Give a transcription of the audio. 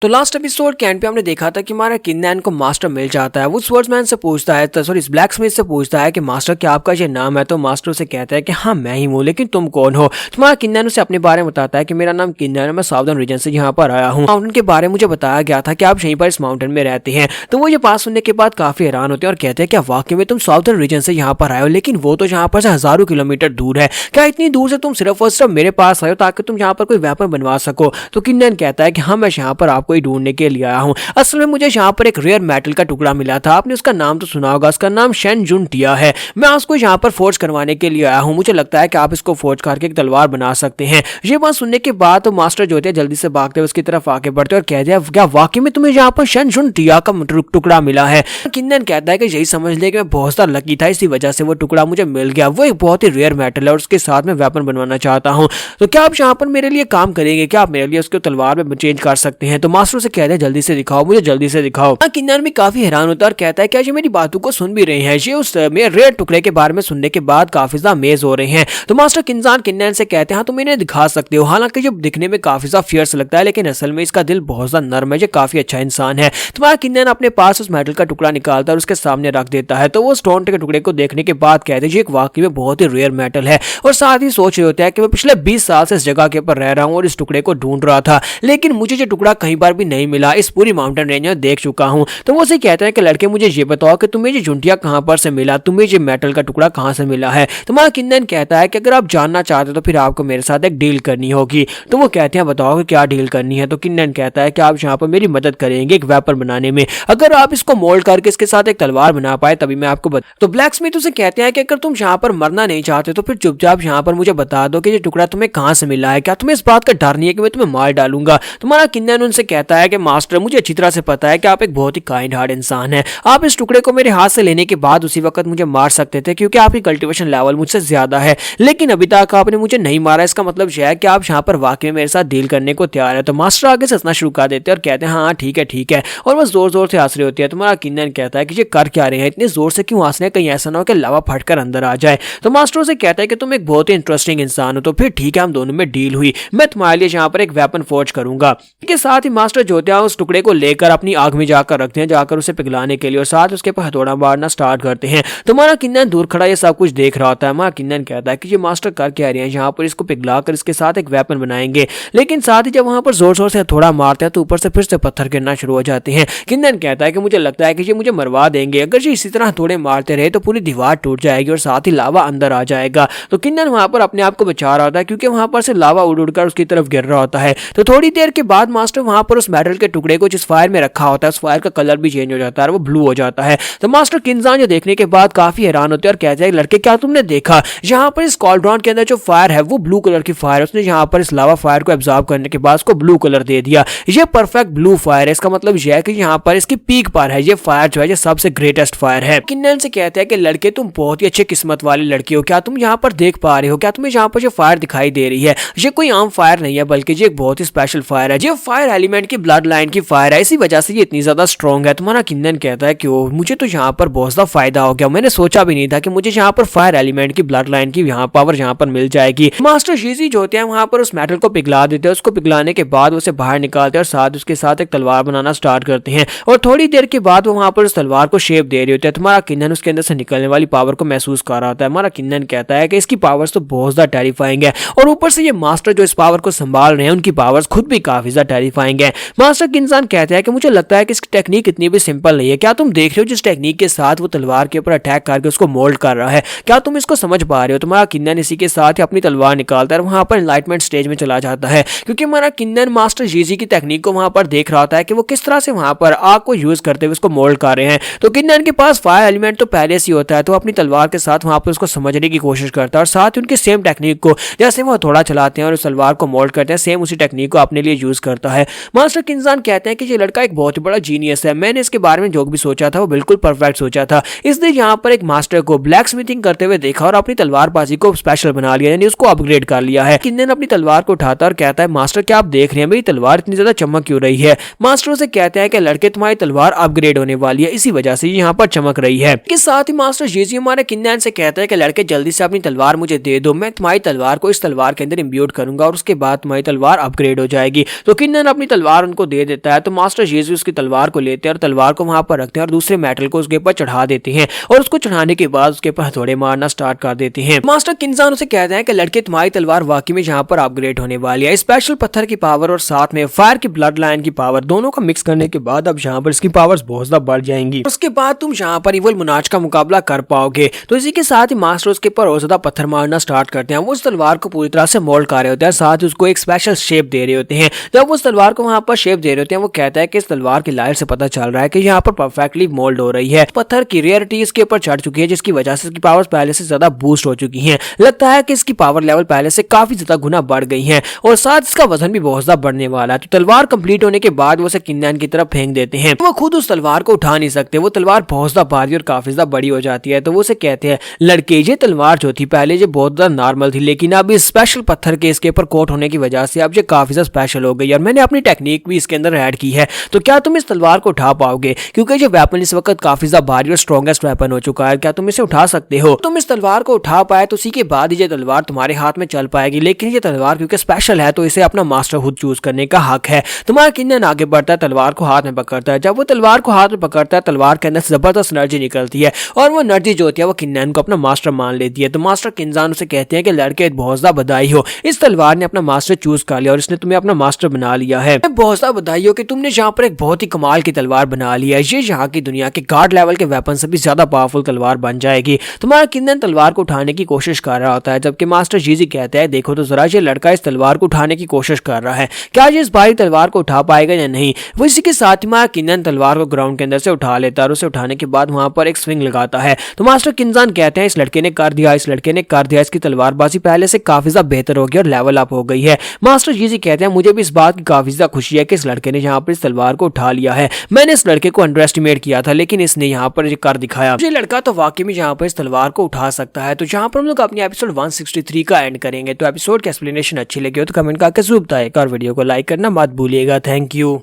तो last episode के and पे हमने देखा था कि हमारा किन्नैन को मास्टर मिल जाता है। वो स्वर्ड्समैन से पूछता है, तो सॉरी इस ब्लैकस्मिथ से पूछता है कि मास्टर क्या आपका ये नाम है। तो मास्टर उसे कहता है कि हाँ मैं ही हूँ, लेकिन तुम कौन हो। तुम्हारा किन्नैन उसे अपने बारे में बताता है कि मेरा नाम किन्नैन है, मैं साउदर्न रीजन से यहाँ पर आया हूँ। माउंटेन के बारे में मुझे बताया गया था कि आप यहीं पर इस माउंटेन में रहते हैं। तो वो ये बात सुनने के बाद काफी हैरान होते हैं और कहते हैं क्या वाकई में तुम साउदर्न रीजन से यहाँ पर आए हो, लेकिन वो तो यहाँ पर से हजारों किलोमीटर दूर है। क्या इतनी दूर से तुम सिर्फ और सिर्फ मेरे पास आए हो ताकि तुम यहाँ पर कोई वेपन बनवा सको। तो किन्नैन कहता है कि हाँ मैं यहाँ पर आपको ही ढूंढने के लिए आया हूँ। असल में मुझे यहाँ पर एक रेयर मेटल का टुकड़ा मिला था, आपने उसका नाम तो सुना होगा, उसका नाम शेन जुन टिया है। मैं उसको यहाँ पर फोर्ज करवाने के लिए आया हूँ। मुझे लगता है कि आप इसको फोर्ज करके एक तलवार बना सकते हैं। ये बात सुनने के बाद तो मास्टर जो थे जल्दी से भागते हुए उसकी तरफ आगे बढ़ते और कहते हैं क्या वाकई में तुम्हें यहाँ पर शेन जुन टिया का टुकड़ा मिला है। किन्नैन कहता है कि यही समझ ले कि मैं बहुत सा लकी था, इसी वजह से वो टुकड़ा मुझे मिल गया। वो एक बहुत ही रेयर मेटल है और उसके साथ में वेपन बनवाना चाहता हूँ। तो क्या आप यहाँ पर मेरे लिए काम करेंगे, क्या आप मेरे लिए उसको तलवार में चेंज कर सकते हैं। तो मास्टर से कहते हैं जल्दी से दिखाओ, मुझे जल्दी से दिखाओ। किन्नैन भी काफी हैरान होता है और कहता है क्या ये मेरी बातों को सुन भी रहे हैं। ये उस मेरे रेयर टुकड़े के बारे में सुनने के बाद काफी ज्यादा अमेज हो रहे हैं। तो मास्टर किन्नैन से कहते हैं हाँ तुम इन्हें दिखा सकते हो। हालांकि ये दिखने में काफी ज्यादा फियर्स लगता है, लेकिन असल में इसका दिल बहुत ज्यादा नर्म है, ये काफी अच्छा इंसान है। तुम्हारा किन्नैन अपने पास उस मेटल का टुकड़ा निकालता है और उसके सामने रख देता है। तो वो स्टोन के टुकड़े को देखने के बाद कहते हैं ये एक वाकई में बहुत ही रेयर मेटल है। और साथ ही सोच रहे होते हैं कि मैं पिछले 20 साल से इस जगह के ऊपर रह रहा हूँ और इस टुकड़े को ढूंढ रहा था, लेकिन मुझे ये टुकड़ा कहीं बार भी नहीं मिला। इस पूरी माउंटेन रेंज में देख चुका हूँ। तो वो से कहते हैं कि लड़के मुझे ये बताओ कि तुम्हें ये झुंटिया कहां पर से मिला, तुम्हें ये मेटल का टुकड़ा कहां से मिला है। तुम्हारा किन्नैन कहता है कि अगर आप जानना चाहते हो तो फिर आपको मेरे साथ एक डील करनी होगी। तो वो कहते हैं बताओ कि क्या डील करनी है। तो किन्नैन कहता है कि आप यहाँ पर मेरी मदद करेंगे एक वेपन बनाने में, अगर आप इसको मोल्ड करके इसके साथ एक तलवार बना पाए तभी मैं आपको तो ब्लैकस्मिथ उसे कहते हैं कि अगर तुम यहाँ पर मरना नहीं चाहते तो फिर चुपचाप यहाँ पर मुझे बता दो कि ये टुकड़ा तुम्हें कहां से मिला है। क्या तुम्हें इस बात का डर नहीं है कि मैं तुम्हें मार डालूंगा। तुम्हारा किन्नैन उनसे कहता है कि मास्टर मुझे अच्छी तरह से पता है कि आप एक बहुत ही काइंड हार्ट इंसान है। आप इस टुकड़े को मेरे हाथ से लेने के बाद उसी वक्त मुझे मार सकते थे क्योंकि आपकी कल्टीवेशन लेवल मुझसे ज्यादा है, लेकिन अभी तक आपने मुझे नहीं मारा। इसका मतलब यह है कि आप यहाँ पर वाकई मेरे साथ डील करने को तैयार है। तो मास्टर आगे से हंसना शुरू कर देते हैं और कहते हैं हाँ ठीक है ठीक है, और बस जोर जोर से हंस रहे होते हैं। तुम्हारा किन्नैन कहता है कि ये कर क्या रहे हैं, इतने जोर से क्यों हंस रहे हैं, कहीं ऐसा ना हो कि लावा फटकर अंदर आ जाए। तो मास्टर से कहता है कि तुम एक बहुत ही इंटरेस्टिंग इंसान हो। तो फिर ठीक है, हम दोनों में डील हुई, मैं तुम्हारे लिए यहाँ पर एक वेपन फोर्ज करूंगा। इसके साथ ही मास्टर जो होते हैं उस टुकड़े को लेकर अपनी आग में जाकर रखते हैं, जाकर उसे पिघलाने के लिए, और साथ उसके पर हथौड़ा मारना स्टार्ट करते हैं। तो हमारा किन्नैन दूर खड़ा ये सब कुछ देख रहा होता है। हमारा किन्नैन कहता है कि ये मास्टर कर क्या रहे हैं, यहाँ पर इसको पिघलाकर इसके साथ एक वेपन बनाएंगे। लेकिन साथ ही जब वहां पर जोर जोर से हथौड़ा मारते हैं तो ऊपर से फिर से पत्थर गिरना शुरू हो जाते हैं। किन्नैन कहता है कि मुझे लगता है कि ये मुझे मरवा देंगे, अगर ये इसी तरह हथौड़े मारते रहे तो पूरी दीवार टूट जाएगी और साथ ही लावा अंदर आ जाएगा। तो किन्नैन वहां पर अपने आप को बचा रहा होता है क्योंकि वहां पर से लावा उड़ उड़कर उसकी तरफ गिर रहा होता है। तो थोड़ी देर के बाद मास्टर वहां पर उस मेटल के टुकड़े को जिस फायर में रखा होता है उस फायर का कलर भी चेंज हो जाता है, वो ब्लू हो जाता है। तो मास्टर किन्नैन जो देखने के बाद काफी हैरान होते हैं और कहते हैं लड़के क्या तुमने देखा, यहाँ पर इस कॉल्ड्रॉन के अंदर जो फायर है वो ब्लू कलर की फायर है, उसने यहाँ पर इस लावा फायर को एब्जॉर्ब करने के बाद उसको ब्लू कलर दे दिया। ये परफेक्ट ब्लू फायर है, इसका मतलब यह है कि यहाँ पर इसकी पीक पर है, ये फायर जो है ये सबसे ग्रेटेस्ट फायर है। किन्नैन से कहते हैं कि लड़के तुम बहुत ही अच्छे किस्मत वाले लड़के हो, क्या तुम यहाँ पर देख पा रहे हो, क्या तुम्हें यहाँ पर जो फायर दिखाई दे रही है ये कोई आम फायर नहीं है बल्कि ये एक बहुत ही स्पेशल फायर है। ये फायर एलिमेंट की ब्लड लाइन की फायर है, इसी वजह से ये इतनी ज्यादा स्ट्रॉन्ग है। तुम्हारा किन्नैन कहता है क्यों, मुझे तो यहाँ पर बहुत ज्यादा फायदा हो गया, मैंने सोचा भी नहीं था कि मुझे यहाँ पर फायर एलिमेंट की ब्लड लाइन की यहाँ पावर यहाँ पर मिल जाएगी। मास्टर शीजी जो होते हैं वहां पर उस मेटल को पिघला देते हैं, उसको पिघलाने के बाद उसे बाहर निकालते हैं और साथ उसके साथ एक तलवार बनाना स्टार्ट करते हैं। और थोड़ी देर के बाद वो वहां पर उस तलवार को शेप दे रहे होते हैं। तुम्हारा किन्नैन उसके अंदर से निकलने वाली पावर को महसूस कर रहा होता है। हमारा किन्नैन कहता है कि इसकी पावर्स तो बहुत ज्यादा टेरिफाइंग है, और ऊपर से ये मास्टर जो इस पावर को संभाल रहे हैं उनकी पावर्स खुद भी काफी ज्यादा टेरिफाइंग है। मास्टर किन्नैन कहता है कि मुझे लगता है कि इसकी टेक्निक इतनी भी सिंपल नहीं है, क्या तुम देख रहे हो जिस टेक्निक के साथ वो तलवार के ऊपर अटैक करके उसको मोल्ड कर रहा है, क्या तुम इसको समझ पा रहे हो। तुम्हारा किन्नैन इसी के साथ ही अपनी तलवार निकालता है और वहां पर एनलाइटमेंट स्टेज में चला जाता है, क्योंकि हमारा किन्नैन मास्टर जीजी की टेक्निक को वहां पर देख रहा होता है कि वो किस तरह से वहां पर आग को यूज करते हुए उसको मोल्ड कर रहे हैं। तो किन्नैन के पास फायर एलिमेंट तो पहले से ही होता है, तो अपनी तलवार के साथ वहां पर उसको समझने की कोशिश करता है और साथ ही उनकी सेम टेक्निक को जैसे वो थोड़ा चलाते हैं और उस तलवार को मोल्ड करते हैं सेम उसी टेक्निक को अपने लिए यूज करता है। मास्टर किन्नैन कहते हैं कि ये लड़का एक बहुत ही बड़ा जीनियस है, मैंने इसके बारे में जो भी सोचा था वो बिल्कुल परफेक्ट सोचा था। इसने यहाँ पर एक मास्टर को ब्लैक स्मिथिंग करते हुए देखा और अपनी तलवारबाजी को स्पेशल बना लिया, यानी उसको अपग्रेड कर लिया है। किन्नैन अपनी तलवार को उठाता और कहता है मास्टर क्या आप देख रहे हैं मेरी तलवार इतनी ज्यादा चमक क्यों रही है। मास्टर से कहते हैं कि लड़के तुम्हारी तलवार अपग्रेड होने वाली है, इसी वजह से यहाँ पर चमक रही है। इसके साथ ही मास्टर जीजी हमारे किन्नैन से कहता है कि लड़के जल्दी से अपनी तलवार मुझे दे दो, मैं तुम्हारी तलवार को इस तलवार के अंदर इम्ब्यूट करूंगा और उसके बाद तुम्हारी तलवार अपग्रेड हो जाएगी। तो किन्नैन अपनी तलवार तलवार उनको दे देता है। तो मास्टर जीजी उसकी तलवार को लेते हैं और तलवार को वहां पर रखते हैं और दूसरे मेटल को उसके ऊपर चढ़ा देते हैं और उसको चढ़ाने के बाद उसके ऊपर हथौड़े मारना स्टार्ट कर देते हैं। मास्टर किंजान उसे कहते हैं कि लड़के तुम्हारी तलवार वाकई में यहाँ पर अपग्रेड होने वाली है। स्पेशल पत्थर की पावर और साथ में फायर की ब्लड लाइन की पावर दोनों का मिक्स करने के बाद अब यहाँ पर इसकी पावर्स बहुत ज्यादा बढ़ जाएंगी। उसके बाद तुम यहाँ पर इवल मुनाज का मुकाबला कर पाओगे। तो इसी के साथ ही मास्टर उसके ऊपर और ज्यादा पत्थर मारना स्टार्ट करते हैं। वो उस तलवार को पूरी तरह से मोल्ड कर रहे होते हैं, साथ ही उसको एक स्पेशल शेप दे रहे होते हैं। जब वो उस तलवार को वहां पर शेप दे रहे होते हैं वो कहता है कि इस तलवार की लाइट से पता चल रहा है कि यहाँ पर परफेक्टली मोल्ड हो रही है। पत्थर की रेयरिटी इसके ऊपर चढ़ चुकी है जिसकी वजह से इसकी पावर्स पहले से ज्यादा बूस्ट हो चुकी हैं। लगता है कि इसकी पावर लेवल पहले से काफी ज्यादा गुना बढ़ गई है और साथ इसका वजन भी बहुत ज्यादा बढ़ने वाला है। तो तलवार कंप्लीट होने के बाद वो उसे किन्नैन की तरफ फेंक देते हैं। वो खुद उस तलवार को उठा नहीं सकते, वो तलवार बहुत ज्यादा भारी और काफी ज्यादा बड़ी हो जाती है। तो वो उसे कहते हैं लड़के ये तलवार जो थी पहले ये बहुत ज्यादा नॉर्मल थी लेकिन अब इस स्पेशल पत्थर के इसके ऊपर कोट होने की वजह से अब ये काफी ज्यादा स्पेशल हो गई और मैंने अपनी टेक्निक भी इसके अंदर ऐड की है। तो क्या तुम इस तलवार को उठा पाओगे? क्योंकि ये वेपन इस वक्त काफी ज्यादा भारी और स्ट्रॉन्गेस्ट वेपन हो चुका है। क्या तुम इसे उठा सकते हो? तुम इस तलवार को उठा पाए तो उसी के बाद ये तलवार तुम्हारे हाथ में चल पाएगी। लेकिन ये तलवार क्योंकि स्पेशल है तो इसे अपना मास्टर खुद चूज करने का हक है। तुम्हारा किन्नैन आगे बढ़ता है, तलवार को हाथ में पकड़ता है। जब वो तलवार को हाथ में पकड़ता है तलवार के अंदर जबरदस्त एनर्जी निकलती है और वो एनर्जी जो होती है वो किन्नैन को अपना मास्टर मान लेती है। तो मास्टर किंजान उसे कहते हैं कि लड़के बहुत ज्यादा बधाई हो, इस तलवार ने अपना मास्टर चूज कर लिया और इसने तुम्हें अपना मास्टर बना लिया है। बहुत ज्यादा बधाई हो कि तुमने यहाँ पर एक बहुत ही कमाल की तलवार बना ली है। ये यहाँ की दुनिया के गार्ड लेवल के वेपन से भी ज्यादा पावरफुल तलवार बन जाएगी। तुम्हारा किन्नैन तलवार को उठाने की कोशिश कर रहा होता है जबकि मास्टर जीजी कहता है देखो तो जरा ये लड़का इस तलवार को उठाने की कोशिश कर रहा है, क्या ये इस भारी तलवार को उठा पाएगा या नहीं। वो इसी के साथ ही किन्नैन तलवार को ग्राउंड के अंदर से उठा लेता है और उसे उठाने के बाद वहां पर एक स्विंग लगाता है। तो मास्टर किंजान कहते हैं इस लड़के ने कर दिया, इस लड़के ने कर दिया, इसकी तलवारबाजी पहले से काफी ज्यादा बेहतर हो गई और लेवल अप हो गई है। मास्टर जीजी कहते हैं मुझे भी इस बात की काफी ज्यादा खुशी है कि इस लड़के ने यहाँ पर इस तलवार को उठा लिया है। मैंने इस लड़के को अंडर एस्टिमेट किया था लेकिन इसने यहाँ पर ये कर दिखाया। ये लड़का तो वाकई में यहाँ पर इस तलवार को उठा सकता है। तो यहाँ पर हम लोग अपनी एपिसोड 163 का एंड करेंगे। तो एपिसोड की एक्सप्लेनेशन अच्छी लगी हो तो कमेंट करके जरूर बताइएगा और वीडियो को लाइक करना मत भूलिएगा। Thank you.